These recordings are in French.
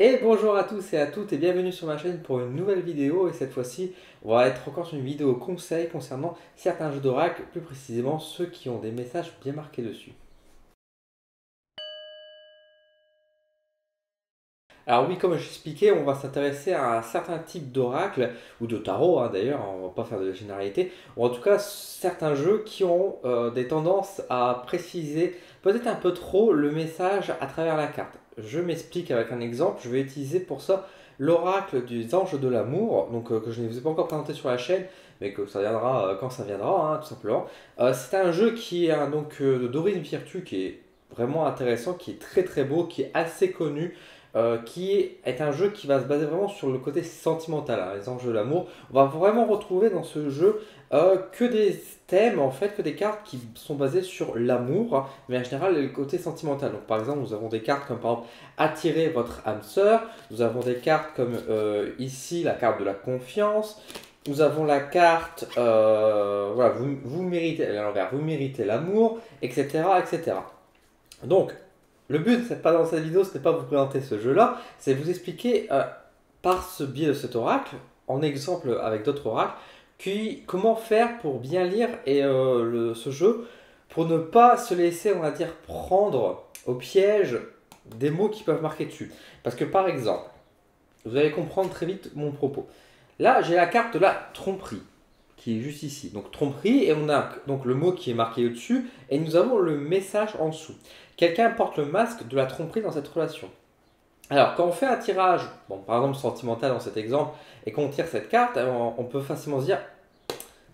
Et bonjour à tous et à toutes et bienvenue sur ma chaîne pour une nouvelle vidéo. Et cette fois-ci, on va être encore sur une vidéo conseil concernant certains jeux d'oracle, plus précisément ceux qui ont des messages bien marqués dessus. Alors oui, comme j'expliquais, on va s'intéresser à un certain type d'oracle, ou de tarot d'ailleurs, on va pas faire de la généralité, ou en tout cas certains jeux qui ont des tendances à préciser peut-être un peu trop le message à travers la carte. Je m'explique avec un exemple, je vais utiliser pour ça l'oracle des anges de l'amour, donc que je ne vous ai pas encore présenté sur la chaîne, mais que ça viendra quand ça viendra, tout simplement. C'est un jeu qui est de Dorine Virtue, qui est vraiment intéressant, qui est très très beau, qui est assez connu, qui est un jeu qui va se baser vraiment sur le côté sentimental, les enjeux de l'amour. On va vraiment retrouver dans ce jeu que des thèmes, en fait, que des cartes qui sont basées sur l'amour, mais en général le côté sentimental. Donc par exemple, nous avons des cartes comme par exemple attirer votre âme sœur, nous avons des cartes comme ici la carte de la confiance, nous avons la carte, voilà, vous méritez, à l'envers, vous méritez l'amour, etc., etc. Donc, le but, c'est pas dans cette vidéo, ce n'est pas vous présenter ce jeu-là, c'est vous expliquer par ce biais de cet oracle, en exemple avec d'autres oracles, comment faire pour bien lire ce jeu, pour ne pas se laisser, on va dire, prendre au piège des mots qui peuvent marquer dessus. Parce que par exemple, vous allez comprendre très vite mon propos. Là, j'ai la carte de la tromperie qui est juste ici. Donc tromperie, et on a donc le mot qui est marqué au-dessus, et nous avons le message en dessous. Quelqu'un porte le masque de la tromperie dans cette relation. Alors, quand on fait un tirage, bon, par exemple sentimental dans cet exemple, et qu'on tire cette carte, on peut facilement se dire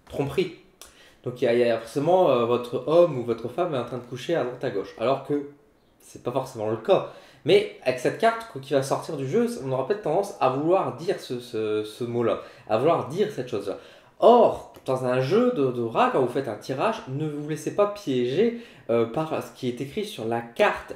tromperie. Donc il y a forcément votre homme ou votre femme est en train de coucher à droite à gauche. Alors que c'est pas forcément le cas. Mais avec cette carte qui va sortir du jeu, on aura peut-être tendance à vouloir dire ce mot-là, à vouloir dire cette chose-là. Or, dans un jeu d'oracle, quand vous faites un tirage, ne vous laissez pas piéger par ce qui est écrit sur la carte.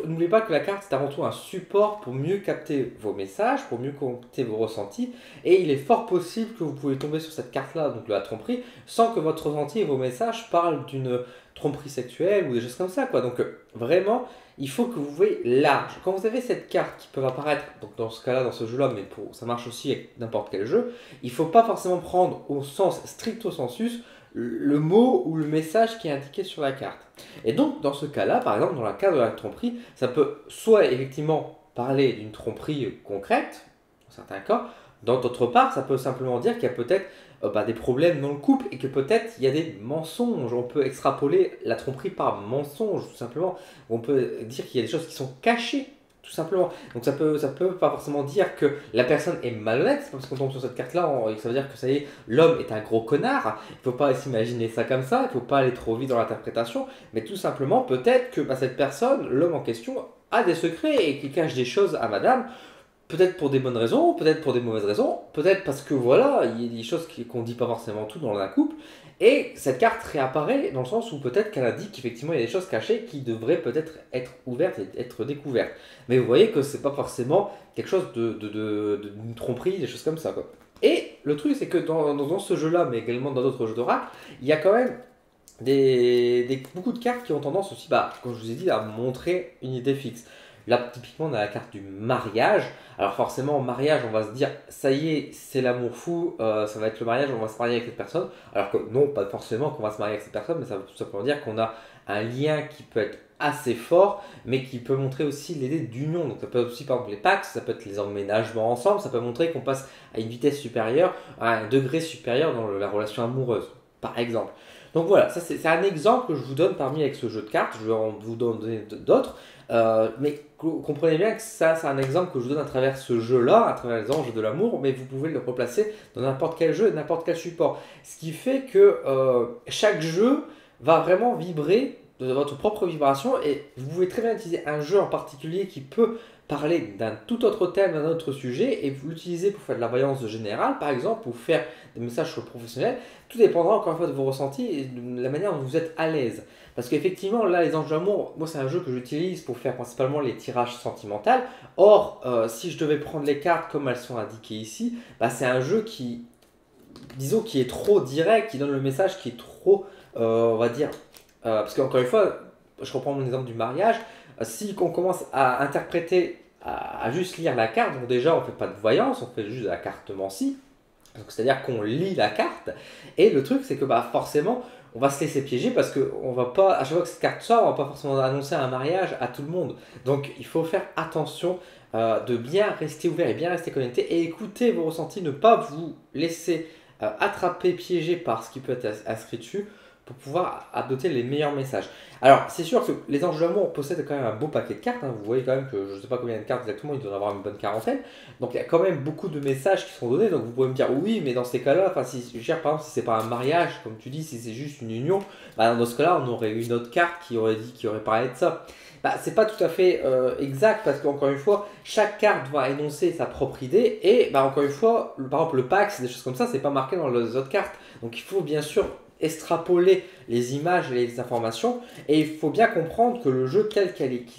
N'oubliez pas que la carte c'est avant tout un support pour mieux capter vos messages, pour mieux capter vos ressentis, et il est fort possible que vous pouvez tomber sur cette carte-là, donc de la tromperie, sans que votre ressenti et vos messages parlent d'une tromperie sexuelle ou des choses comme ça, quoi. Donc vraiment, il faut que vous voyez large. Quand vous avez cette carte qui peut apparaître, donc dans ce cas-là, dans ce jeu-là, mais ça marche aussi avec n'importe quel jeu, il ne faut pas forcément prendre au sens stricto sensus le mot ou le message qui est indiqué sur la carte. Et donc, dans ce cas-là, par exemple, dans la carte de la tromperie, ça peut soit effectivement parler d'une tromperie concrète, dans certains cas, dans d'autres parts, ça peut simplement dire qu'il y a peut-être des problèmes dans le couple et que peut-être il y a des mensonges. On peut extrapoler la tromperie par mensonge, tout simplement. On peut dire qu'il y a des choses qui sont cachées, tout simplement. Donc ça peut pas forcément dire que la personne est malhonnête, parce qu'on tombe sur cette carte-là, ça veut dire que ça y est, l'homme est un gros connard. Il ne faut pas s'imaginer ça comme ça, il ne faut pas aller trop vite dans l'interprétation, mais tout simplement peut-être que cette personne, l'homme en question, a des secrets et qu'il cache des choses à madame. Peut-être pour des bonnes raisons, peut-être pour des mauvaises raisons, peut-être parce que voilà, il y a des choses qu'on ne dit pas forcément tout dans un couple. Et cette carte réapparaît dans le sens où peut-être qu'elle indique qu'effectivement il y a des choses cachées qui devraient peut-être être ouvertes et être découvertes. Mais vous voyez que c'est pas forcément quelque chose d'une tromperie, des choses comme ça, quoi. Et le truc, c'est que dans ce jeu-là, mais également dans d'autres jeux d'oracle, il y a quand même beaucoup de cartes qui ont tendance aussi, comme je vous ai dit, à montrer une idée fixe. Là, typiquement, on a la carte du mariage. Alors forcément, au mariage, on va se dire, ça y est, c'est l'amour fou, ça va être le mariage, on va se marier avec cette personne. Alors que non, pas forcément qu'on va se marier avec cette personne, mais ça veut tout simplement dire qu'on a un lien qui peut être assez fort, mais qui peut montrer aussi l'idée d'union. Donc ça peut être aussi, par exemple, les pactes, ça peut être les emménagements ensemble, ça peut montrer qu'on passe à une vitesse supérieure, à un degré supérieur dans la relation amoureuse, par exemple. Donc voilà, ça c'est un exemple que je vous donne parmi avec ce jeu de cartes, je vais en vous donner d'autres, mais comprenez bien que ça c'est un exemple que je vous donne à travers ce jeu-là, à travers les anges de l'amour, mais vous pouvez le replacer dans n'importe quel jeu et n'importe quel support. Ce qui fait que chaque jeu va vraiment vibrer de votre propre vibration et vous pouvez très bien utiliser un jeu en particulier qui peut parler d'un tout autre thème, d'un autre sujet, et vous l'utilisez pour faire de la voyance générale, par exemple, pour faire des messages sur le professionnel. Tout dépendra encore une fois de vos ressentis et de la manière dont vous êtes à l'aise. Parce qu'effectivement, là, les anges d'amour, moi, c'est un jeu que j'utilise pour faire principalement les tirages sentimentaux. Or, si je devais prendre les cartes comme elles sont indiquées ici, c'est un jeu qui, disons, qui est trop direct, qui donne le message qui est trop, on va dire, parce qu'encore une fois, je reprends mon exemple du mariage, si on commence à interpréter à juste lire la carte. Donc déjà, on fait pas de voyance, on fait juste de la cartomancie. Donc c'est-à-dire qu'on lit la carte. Et le truc, c'est que bah, forcément, on va se laisser piéger parce que on va pas, à chaque fois que cette carte sort, on va pas forcément annoncer un mariage à tout le monde. Donc il faut faire attention de bien rester ouvert et bien rester connecté et écouter vos ressentis, ne pas vous laisser attraper, piéger par ce qui peut être inscrit dessus pour pouvoir adopter les meilleurs messages. Alors, c'est sûr que les anges de l'amour possèdent quand même un beau paquet de cartes, hein. Vous voyez quand même que je ne sais pas combien de cartes exactement, il doit en avoir une bonne quarantaine. Donc, il y a quand même beaucoup de messages qui sont donnés. Donc, vous pouvez me dire, oui, mais dans ces cas-là, enfin, si, je veux dire, par exemple, si c'est pas un mariage, comme tu dis, si c'est juste une union, bah, dans ce cas-là, on aurait eu une autre carte qui aurait dit, qui aurait parlé de ça. Bah, c'est pas tout à fait exact parce qu'encore une fois, chaque carte va énoncer sa propre idée et bah, encore une fois, par exemple le Pax, des choses comme ça, c'est pas marqué dans les autres cartes. Donc il faut bien sûr extrapoler les images et les informations et il faut bien comprendre que le jeu qu'il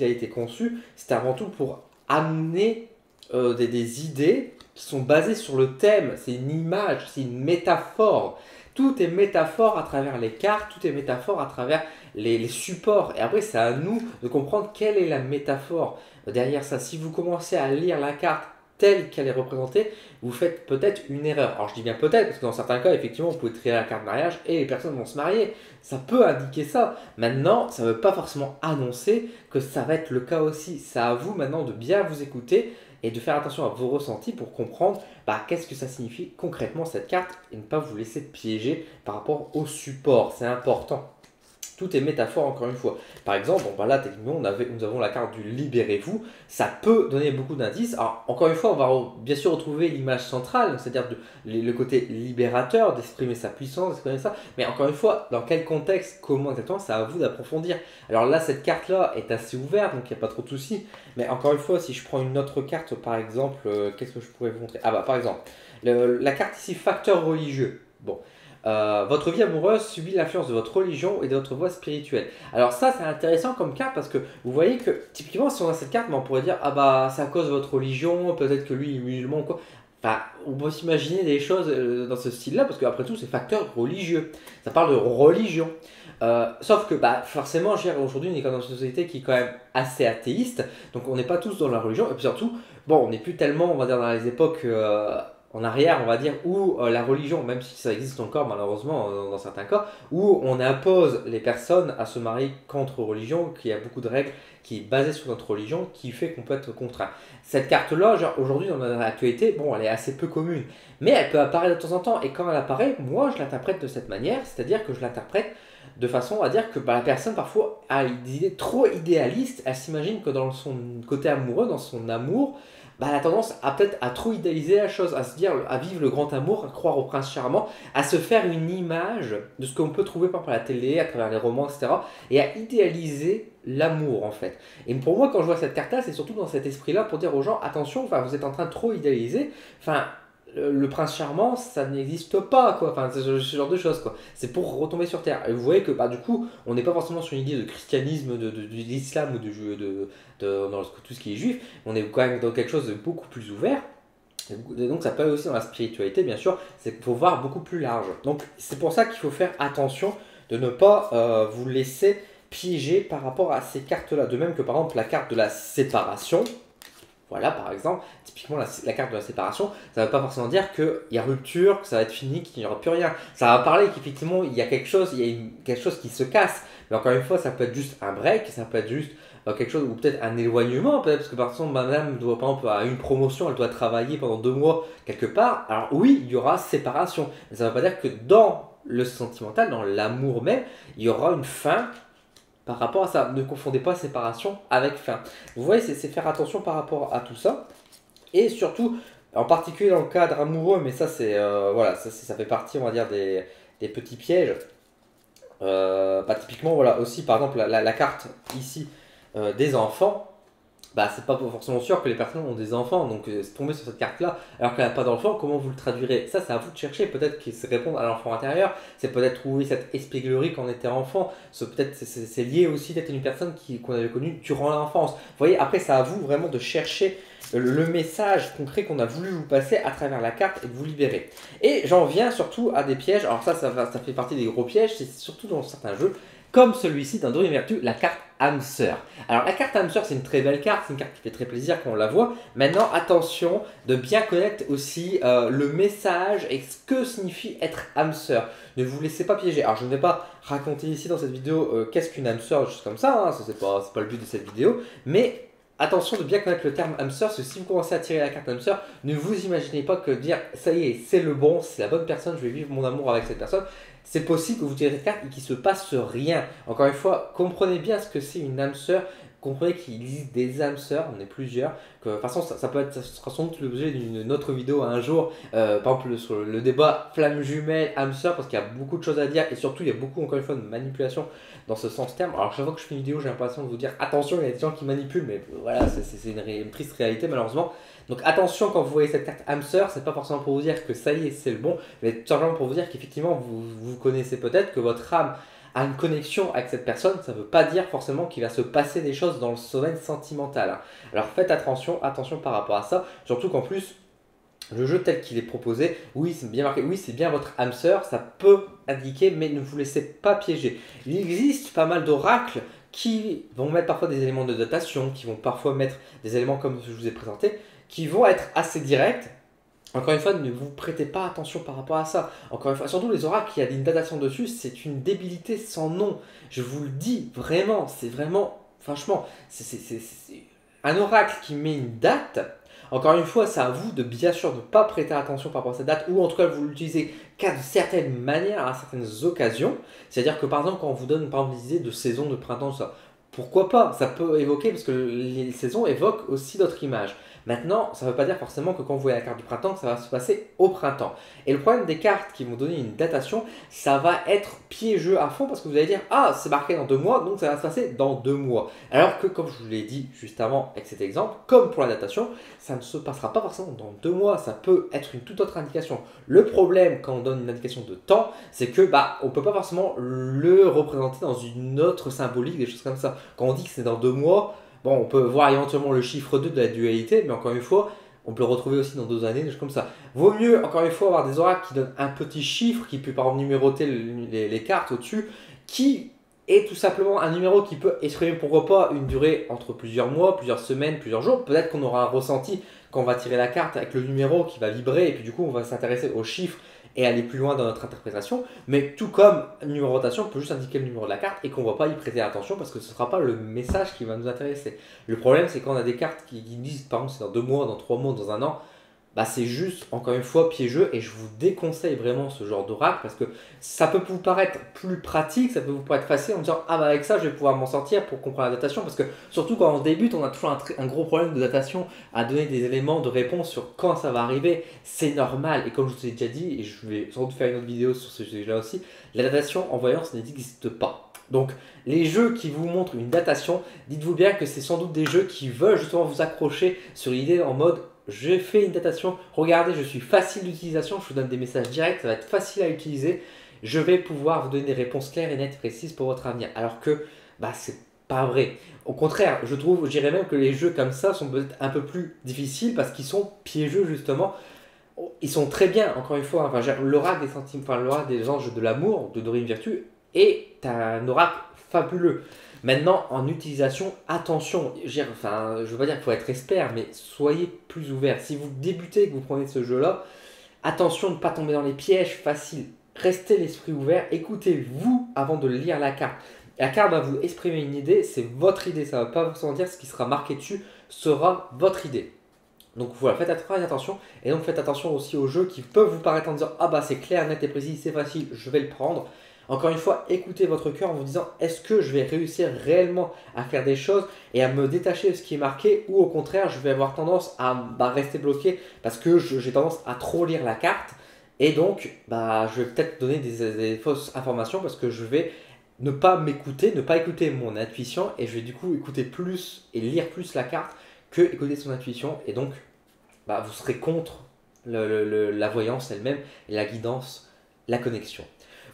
a été conçu, c'est avant tout pour amener des idées qui sont basées sur le thème, c'est une image, c'est une métaphore. Tout est métaphore à travers les cartes, tout est métaphore à travers les supports. Et après, c'est à nous de comprendre quelle est la métaphore derrière ça. Si vous commencez à lire la carte telle qu'elle est représentée, vous faites peut-être une erreur. Alors je dis bien peut-être, parce que dans certains cas, effectivement, vous pouvez trier la carte mariage et les personnes vont se marier. Ça peut indiquer ça. Maintenant, ça ne veut pas forcément annoncer que ça va être le cas aussi. C'est à vous maintenant de bien vous écouter et de faire attention à vos ressentis pour comprendre bah, qu'est-ce que ça signifie concrètement cette carte et ne pas vous laisser piéger par rapport au support. C'est important. Tout est métaphore encore une fois. Par exemple, bon, bah là, techniquement, nous avons la carte du libérez-vous. Ça peut donner beaucoup d'indices. Alors, encore une fois, on va bien sûr retrouver l'image centrale, c'est-à-dire le côté libérateur, d'exprimer sa puissance, d'exprimer ça. Mais encore une fois, dans quel contexte, comment exactement, c'est à vous d'approfondir. Alors là, cette carte-là est assez ouverte, donc il n'y a pas trop de soucis. Mais encore une fois, si je prends une autre carte, par exemple, qu'est-ce que je pourrais vous montrer? Ah bah, par exemple, la carte ici, facteur religieux. Bon. Votre vie amoureuse subit l'influence de votre religion et de votre voie spirituelle. Alors ça c'est intéressant comme carte parce que vous voyez que typiquement si on a cette carte, on pourrait dire ah bah c'est à cause de votre religion, peut-être que lui il est musulman ou quoi. Enfin, on peut s'imaginer des choses dans ce style-là parce qu'après tout c'est facteur religieux. Ça parle de religion. Sauf que bah, forcément, aujourd'hui on est dans une société qui est quand même assez athéiste, donc on n'est pas tous dans la religion et puis surtout, bon, on n'est plus tellement, on va dire, dans les époques en arrière, on va dire, où la religion, même si ça existe encore malheureusement dans certains cas, où on impose les personnes à se marier contre religion, qu'il y a beaucoup de règles qui est basée sur notre religion, qui fait qu'on peut être contraint. Cette carte-là, aujourd'hui dans l'actualité, bon, elle est assez peu commune, mais elle peut apparaître de temps en temps, et quand elle apparaît, moi je l'interprète de cette manière, c'est-à-dire que je l'interprète de façon à dire que bah, la personne parfois a des idées trop idéalistes, elle s'imagine que dans son côté amoureux, dans son amour, bah, elle a tendance à peut-être à trop idéaliser la chose, à se dire, à vivre le grand amour, à croire au prince charmant, à se faire une image de ce qu'on peut trouver par exemple à la télé, à travers les romans, etc. Et à idéaliser l'amour en fait. Et pour moi, quand je vois cette carte-là, c'est surtout dans cet esprit-là pour dire aux gens, attention, enfin, vous êtes en train de trop idéaliser, enfin, le prince charmant, ça n'existe pas, quoi. Enfin, ce genre de choses, quoi. C'est pour retomber sur terre. Et vous voyez que, bah, du coup, on n'est pas forcément sur une idée de christianisme, de l'islam ou dans tout ce qui est juif. On est quand même dans quelque chose de beaucoup plus ouvert. Et donc, ça peut aller aussi dans la spiritualité, bien sûr. C'est qu'il faut voir beaucoup plus large. Donc, c'est pour ça qu'il faut faire attention de ne pas vous laisser piéger par rapport à ces cartes-là. De même que, par exemple, la carte de la séparation. Voilà, par exemple, typiquement la carte de la séparation, ça ne veut pas forcément dire qu'il y a rupture, que ça va être fini, qu'il n'y aura plus rien. Ça va parler qu'effectivement, il y a quelque chose, quelque chose qui se casse. Mais encore une fois, ça peut être juste un break, ça peut être juste quelque chose, ou peut-être un éloignement, peut-être, parce que par exemple, madame doit, par exemple, à une promotion, elle doit travailler pendant 2 mois quelque part. Alors oui, il y aura séparation. Mais ça ne veut pas dire que dans le sentimental, dans l'amour même, il y aura une fin par rapport à ça. Ne confondez pas séparation avec fin. Vous voyez, c'est faire attention par rapport à tout ça. Et surtout, en particulier dans le cadre amoureux, mais ça, c'est voilà, ça fait partie, on va dire, des petits pièges. Bah, typiquement, voilà, aussi, par exemple, la carte ici des enfants. Bah, c'est pas forcément sûr que les personnes ont des enfants, donc tomber sur cette carte-là alors qu'elle n'a pas d'enfant, comment vous le traduirez? Ça, c'est à vous de chercher. Peut-être que c'est répondre à l'enfant intérieur, c'est peut-être trouver cette espièglerie quand on était enfant. Peut-être c'est lié aussi peut-être à une personne qu'on avait connue durant l'enfance. Vous voyez, après, c'est à vous vraiment de chercher le message concret qu'on a voulu vous passer à travers la carte et de vous libérer. Et j'en viens surtout à des pièges. Alors ça fait partie des gros pièges, c'est surtout dans certains jeux comme celui-ci dans Dorine Vertu, la carte âme sœur. Alors la carte âme sœur, c'est une très belle carte, c'est une carte qui fait très plaisir quand on la voit. Maintenant, attention de bien connaître aussi le message et ce que signifie être âme sœur. Ne vous laissez pas piéger. Alors je ne vais pas raconter ici dans cette vidéo qu'est-ce qu'une âme sœur, juste comme ça, hein, ça c'est pas le but de cette vidéo, mais attention de bien connaître le terme âme sœur, parce que si vous commencez à tirer la carte âme sœur, ne vous imaginez pas que dire ça y est, c'est le bon, c'est la bonne personne, je vais vivre mon amour avec cette personne. C'est possible que vous tirez cette carte et qu'il ne se passe rien. Encore une fois, comprenez bien ce que c'est une âme sœur. Comprenez qu'il existe des âmes sœurs, on est plusieurs. Que, de toute façon, ça sera sans doute l'objet d'une autre vidéo un jour. Par exemple, sur le débat flamme jumelle, âme sœur, parce qu'il y a beaucoup de choses à dire. Et surtout, il y a beaucoup, encore une fois, de manipulation dans ce sens terme. Alors, chaque fois que je fais une vidéo, j'ai l'impression de vous dire attention, il y a des gens qui manipulent. Mais voilà, c'est une triste réalité, malheureusement. Donc attention quand vous voyez cette carte âme sœur, c'est pas forcément pour vous dire que ça y est, c'est le bon, mais tout simplement pour vous dire qu'effectivement vous connaissez peut-être, que votre âme a une connexion avec cette personne. Ça ne veut pas dire forcément qu'il va se passer des choses dans le domaine sentimental, hein. Alors faites attention par rapport à ça, surtout qu'en plus, le jeu tel qu'il est proposé, oui c'est bien marqué, oui c'est bien votre âme sœur, ça peut indiquer, mais ne vous laissez pas piéger. Il existe pas mal d'oracles qui vont mettre parfois des éléments de datation, qui vont parfois mettre des éléments comme je vous ai présenté, qui vont être assez directs. Encore une fois, ne vous prêtez pas attention par rapport à ça. Encore une fois, surtout les oracles, il y a une datation dessus, c'est une débilité sans nom. Je vous le dis, vraiment, c'est vraiment, franchement, c'est un oracle qui met une date. Encore une fois, c'est à vous de bien sûr ne pas prêter attention par rapport à cette date, ou en tout cas vous l'utilisez qu'à de certaines manières, à certaines occasions. C'est-à-dire que par exemple, quand on vous donne par exemple des idées de saison, de printemps, tout ça, pourquoi pas? Ça peut évoquer, parce que les saisons évoquent aussi d'autres images. Maintenant, ça ne veut pas dire forcément que quand vous voyez la carte du printemps, que ça va se passer au printemps. Et le problème des cartes qui vont donner une datation, ça va être piégeux à fond, parce que vous allez dire ah, c'est marqué dans 2 mois, donc ça va se passer dans 2 mois. Alors que, comme je vous l'ai dit juste avant avec cet exemple, comme pour la datation, ça ne se passera pas forcément dans 2 mois, ça peut être une toute autre indication. Le problème quand on donne une indication de temps, c'est que on ne peut pas forcément le représenter dans une autre symbolique, des choses comme ça. Quand on dit que c'est dans 2 mois, bon, on peut voir éventuellement le chiffre 2 de la dualité, mais encore une fois, on peut le retrouver aussi dans 2 années, des choses comme ça. Vaut mieux, encore une fois, avoir des oracles qui donnent un petit chiffre, qui peut par exemple numéroter les cartes au-dessus, qui est tout simplement un numéro qui peut exprimer, pourquoi pas, une durée entre plusieurs mois, plusieurs semaines, plusieurs jours. Peut-être qu'on aura un ressenti quand on va tirer la carte avec le numéro qui va vibrer, et puis du coup, on va s'intéresser aux chiffres et aller plus loin dans notre interprétation, mais tout comme une numérotation peut juste indiquer le numéro de la carte et qu'on ne va pas y prêter attention parce que ce ne sera pas le message qui va nous intéresser. Le problème, c'est quand on a des cartes qui disent par exemple c'est dans 2 mois, dans 3 mois, dans 1 an, c'est juste encore une fois piégeux et je vous déconseille vraiment ce genre d'oracle parce que ça peut vous paraître plus pratique, ça peut vous paraître facile en disant ah avec ça je vais pouvoir m'en sortir pour comprendre la datation, parce que surtout quand on débute on a toujours un gros problème de datation à donner des éléments de réponse sur quand ça va arriver. C'est normal, et comme je vous ai déjà dit, et je vais sans doute faire une autre vidéo sur ce sujet là aussi, la datation en voyance n'existe pas. Donc les jeux qui vous montrent une datation, dites-vous bien que c'est sans doute des jeux qui veulent justement vous accrocher sur l'idée en mode j'ai fait une datation, regardez, je suis facile d'utilisation, je vous donne des messages directs, ça va être facile à utiliser, je vais pouvoir vous donner des réponses claires et nettes, précises pour votre avenir. Alors que c'est pas vrai. Au contraire, je dirais même que les jeux comme ça sont peut-être un peu plus difficiles parce qu'ils sont piégeux justement. Ils sont très bien, encore une fois, l'oracle des sentiments, l'oracle des anges de l'amour de Dorine Virtue est un oracle fabuleux. Maintenant, en utilisation, attention, je ne veux pas dire qu'il faut être expert, mais soyez plus ouvert. Si vous débutez et que vous prenez ce jeu-là, attention de ne pas tomber dans les pièges faciles. Restez l'esprit ouvert, écoutez-vous avant de lire la carte. La carte va vous exprimer une idée, c'est votre idée, ça ne va pas forcément dire ce qui sera marqué dessus sera votre idée. Donc voilà, faites très attention, et donc faites attention aussi aux jeux qui peuvent vous paraître en disant ah c'est clair, net et précis, c'est facile, je vais le prendre. Encore une fois, écoutez votre cœur en vous disant est-ce que je vais réussir réellement à faire des choses et à me détacher de ce qui est marqué, ou au contraire je vais avoir tendance à rester bloqué parce que j'ai tendance à trop lire la carte, et donc je vais peut-être donner des fausses informations parce que je vais ne pas m'écouter, ne pas écouter mon intuition, et je vais du coup écouter plus et lire plus la carte que écouter son intuition, et donc vous serez contre la voyance elle-même et la guidance, la connexion.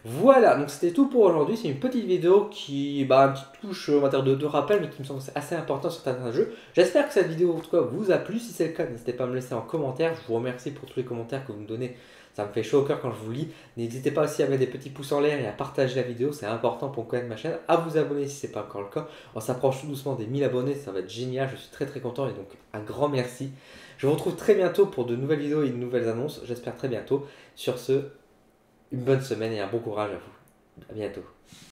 Voilà, donc c'était tout pour aujourd'hui. C'est une petite vidéo qui, une petite touche, on va dire, de rappel, mais qui me semble assez important sur certains jeux. J'espère que cette vidéo, en tout cas, vous a plu. Si c'est le cas, n'hésitez pas à me laisser en commentaire. Je vous remercie pour tous les commentaires que vous me donnez. Ça me fait chaud au cœur quand je vous lis. N'hésitez pas aussi à mettre des petits pouces en l'air et à partager la vidéo. C'est important pour connaître ma chaîne. À vous abonner si ce n'est pas encore le cas. On s'approche tout doucement des 1000 abonnés. Ça va être génial. Je suis très très content et donc un grand merci. Je vous retrouve très bientôt pour de nouvelles vidéos et de nouvelles annonces. J'espère très bientôt. Sur ce, une bonne semaine et un bon courage à vous. À bientôt.